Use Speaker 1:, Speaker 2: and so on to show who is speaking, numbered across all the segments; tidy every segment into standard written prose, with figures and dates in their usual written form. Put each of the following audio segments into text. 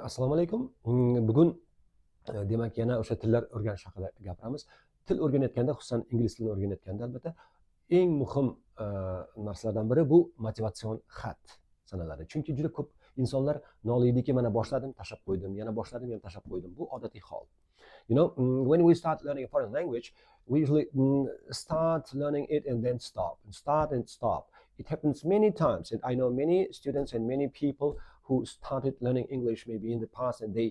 Speaker 1: Assalomu alaykum. Bugun demak yana o'sha tillar o'rganish haqida gapiramiz. Til o'rganayotganda, xususan ingliz tilini o'rganayotganda albatta eng muhim narsalardan biri bu motivatsion xat sanaladi. Chunki juda ko'p insonlar noliydiki, mana boshladim, tashlab qo'ydim, yana boshladim, yana tashlab qo'ydim. Bu odatiy hol. When we start learning a foreign language, we usually start learning it and then stop, and start and stop. It happens many times, and I know many students and many people who started learning English maybe in the past, and they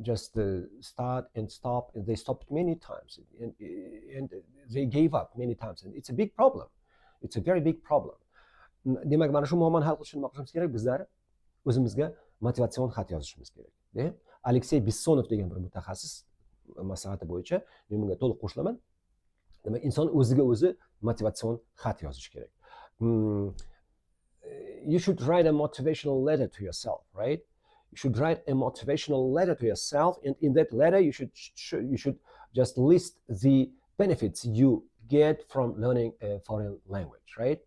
Speaker 1: just start and stop, and they stopped many times, and they gave up many times, and it's a big problem. It's a very big problem. Demak, mana shu muammoni hal qilishni nima qilishimiz kerak? Bizlar o'zimizga motivatsion xat yozishimiz kerak. Aleksey Bessonov degan bir mutaxassis maslahati bo'yicha men bunga to'liq qo'shilaman. Demak, inson o'ziga o'zi motivatsion xat yozish kerak. You should write a motivational letter to yourself, right? You should write a motivational letter to yourself, and in that letter you should just list the benefits you get from learning a foreign language, right?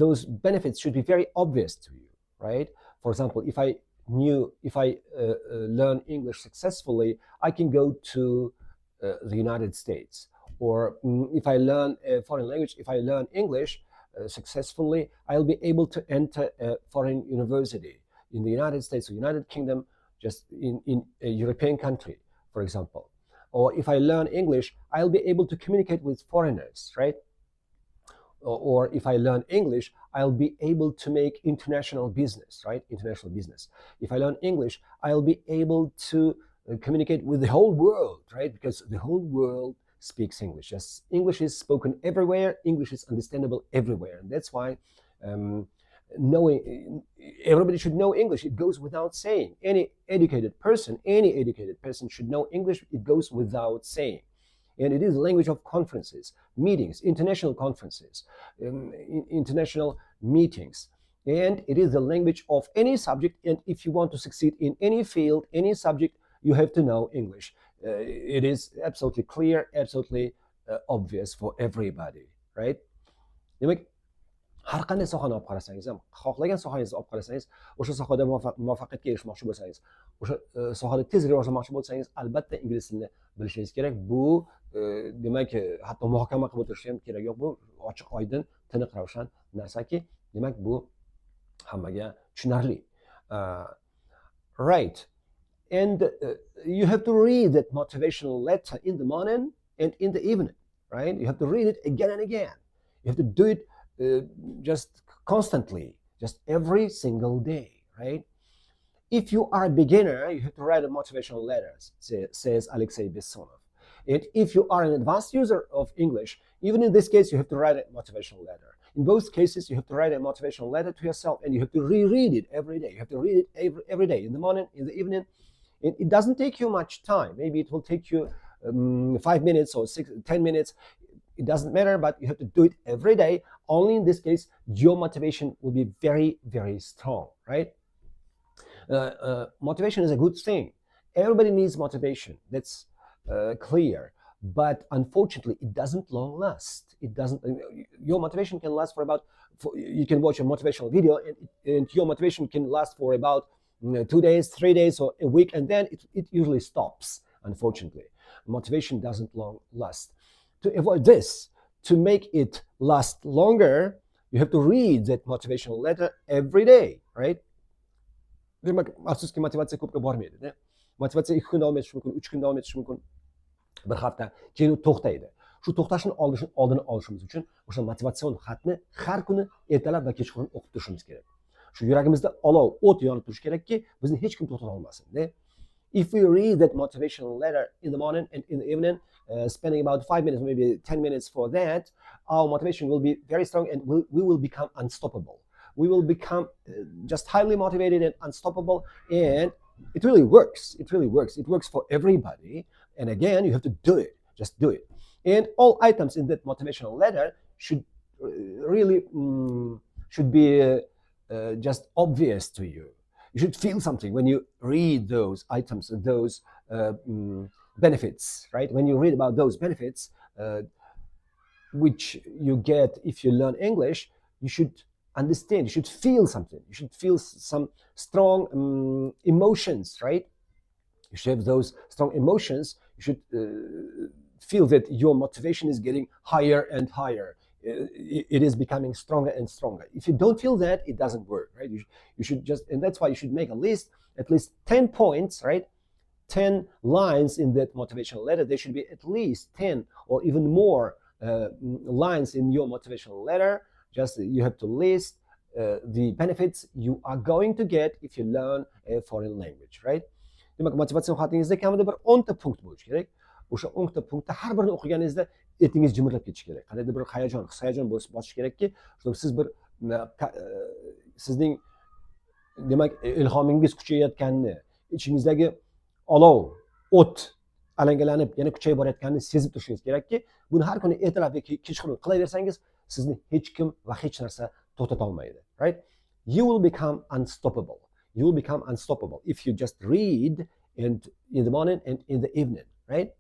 Speaker 1: Those benefits should be very obvious to you, right? For example, if I learn English successfully, I can go to the United States. Or if I learn a foreign language, if I learn English successfully, I'll be able to enter a foreign university in the United States or United Kingdom, just in a European country, for example. Or if I learn English, I'll be able to communicate with foreigners, right? Or if I learn English, I'll be able to make international business, right? International business. If I learn English, I'll be able to communicate with the whole world, right? Because the whole world speaks English. Yes, English is spoken everywhere. English is understandable everywhere, and that's why everybody should know English. It goes without saying. Any educated person should know English. It goes without saying. And it is the language of conferences, meetings, international conferences, international meetings. And it is the language of any subject. And if you want to succeed in any field, any subject, you have to know English. It is absolutely clear, absolutely obvious for everybody, right? Demak, har qanday sohani olib qarasangiz ham, xohlagan sohangizni olib qarasangiz, o'sha sohada muvaffaqiyatga erishmoqchi bo'lsangiz, o'sha sohada tez rivojlanmoqchi bo'lsangiz, albatta ingliz tilini bilishingiz kerak. Bu demak, hatto muhokama qilib o'tirish ham kerak yo'q. Bu ochiq, oydin, tiniq ravshan narsaki, demak bu hammaga tushunarli. Right. And you have to read that motivational letter in the morning and in the evening, right? You have to read it again and again. You have to do it just constantly, just every single day, right? If you are a beginner, you have to write a motivational letter, says Alexei Bessonov. And if you are an advanced user of English, even in this case, you have to write a motivational letter. In both cases, you have to write a motivational letter to yourself, and you have to reread it every day. You have to read it every day, in the morning, in the evening. It doesn't take you much time. Maybe it will take you 5 minutes or 10 minutes. It doesn't matter, but you have to do it every day. Only in this case, your motivation will be very, very strong, right? Motivation is a good thing. Everybody needs motivation. That's clear. But unfortunately, it doesn't long last. It doesn't. Your motivation can last for about. You can watch a motivational video, and your motivation can last for about 2 days, 3 days, or a week, and then it usually stops, unfortunately. Motivation doesn't long last. To avoid this, to make it last longer, you have to read that motivational letter every day, right? Demak, afsuski motivatsiya ko'pga bormaydi. Motivatsiya 2 kun davom etishi mumkin, 3 kun davom etishi mumkin, bir hafta, keyin u to'xtaydi. Shu to'xtashni oldini olishimiz uchun o'sha motivatsion xatni har kuni ertalab va kechqurun o'qib turishimiz kerak. Shu yuragimizda olov, o't yonib turishi kerakki, bizni hech kim to'xtata olmasin. If we read that motivational letter in the morning and in the evening, spending about 5 minutes, maybe 10 minutes for that, our motivation will be very strong, and we will become unstoppable. We will become just highly motivated and unstoppable, and it really works. It really works. It works for everybody. And again, you have to do it. Just do it. And all items in that motivational letter should really should be just obvious to you. You should feel something when you read those items, those benefits, right? When you read about those benefits, which you get if you learn English, you should understand. You should feel something. You should feel some strong emotions, right? You should have those strong emotions. You should feel that your motivation is getting higher and higher. It is becoming stronger and stronger. If you don't feel that, it doesn't work, right? You should just, and that's why you should make a list, at least 10 points, right? 10 lines in that motivational letter. There should be at least 10 or even more lines in your motivational letter. Just you have to list the benefits you are going to get if you learn a foreign language, right? Demak, motivatsion xatingizda kamida bir 10 ta punkt bo'lishi kerak. O'sha 10 ta punktda har birini o'qiganingizda etingiz jimirlab ketishi kerak. Qandaydir bir hayajon, his-hayajon bosishi kerakki, siz bir sizning demak ilhomingiz kuchayayotganini, ichingizdagi olov, o't alangalanib yana kuchayib borayotganini sezib turishingiz kerakki, buni har kuni ertalab yoki kechqurun qilaversangiz, sizni hech kim va hech narsa to'xtata olmaydi, right? You will become unstoppable. You will become unstoppable if you just read and in the morning and in the evening, right?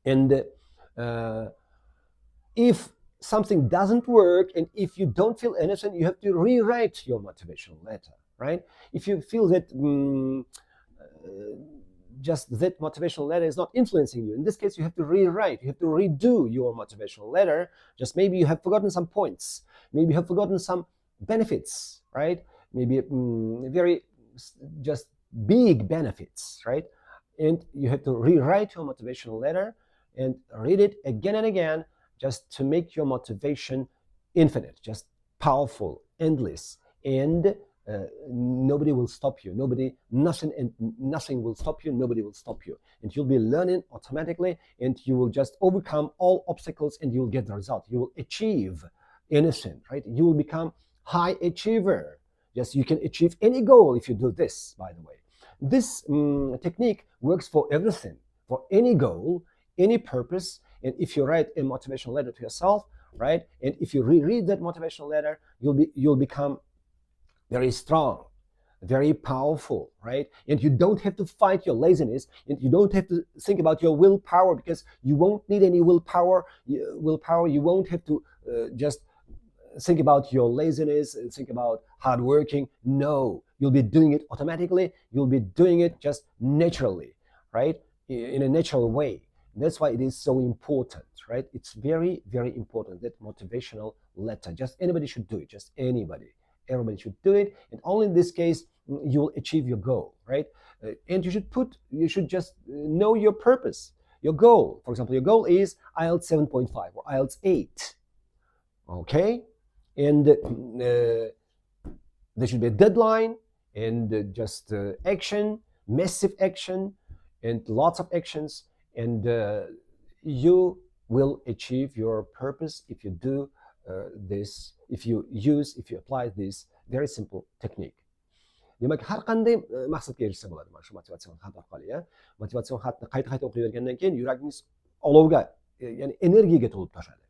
Speaker 1: And if something doesn't work and if you don't feel anything, you have to rewrite your motivational letter, right? If you feel that just that motivational letter is not influencing you, in this case, you have to rewrite, you have to redo your motivational letter. Just maybe you have forgotten some points, maybe you have forgotten some benefits, right? Maybe very just big benefits, right? And you have to rewrite your motivational letter and read it again and again, just to make your motivation infinite, just powerful, endless, and nobody will stop you. Nothing will stop you. Nobody will stop you, and you'll be learning automatically, and you will just overcome all obstacles, and you will get the result. You will achieve anything, right? You will become high achiever. Yes, you can achieve any goal if you do this. By the way, this technique works for everything, for any goal, any purpose. And if you write a motivational letter to yourself, right, and if you reread that motivational letter, you'll become very strong, very powerful, right? And you don't have to fight your laziness, and you don't have to think about your willpower, because you won't need any willpower. You won't have to just think about your laziness and think about hard working. No, you'll be doing it automatically. You'll be doing it just naturally, right? In a natural way. That's why it is so important, right? It's very, very important, that motivational letter. Just anybody should do it, just anybody. Everybody should do it, and only in this case you will achieve your goal, right? And you should just know your purpose, your goal. For example, your goal is IELTS 7.5 or IELTS 8, okay? And there should be a deadline and just action, massive action, and lots of actions, and you will achieve your purpose if you do this, if you apply this very simple technique. Demak, har qanday maqsadga erishsa bo'ladi mana shu motivatsion xat orqali. Motivatsion xatni qayta o'qiyvergandan keyin yuragingiz olovga, ya'ni energiyaga to'lib toshadi.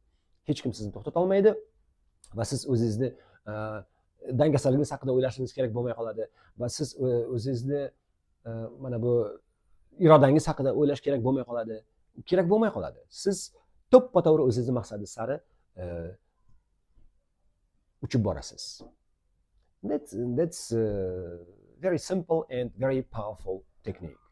Speaker 1: Hech kim sizni to'xtata olmaydi va siz o'zingizni dangasaligingiz haqida o'ylashingiz kerak bo'lmay qoladi va siz o'zingizni mana bu irodangiz haqida o'ylash kerak bo'lmay qoladi. Siz to'ppa-to'g'ri o'zingizni maqsadingiz sari uchib borasiz. That's very simple and very powerful technique.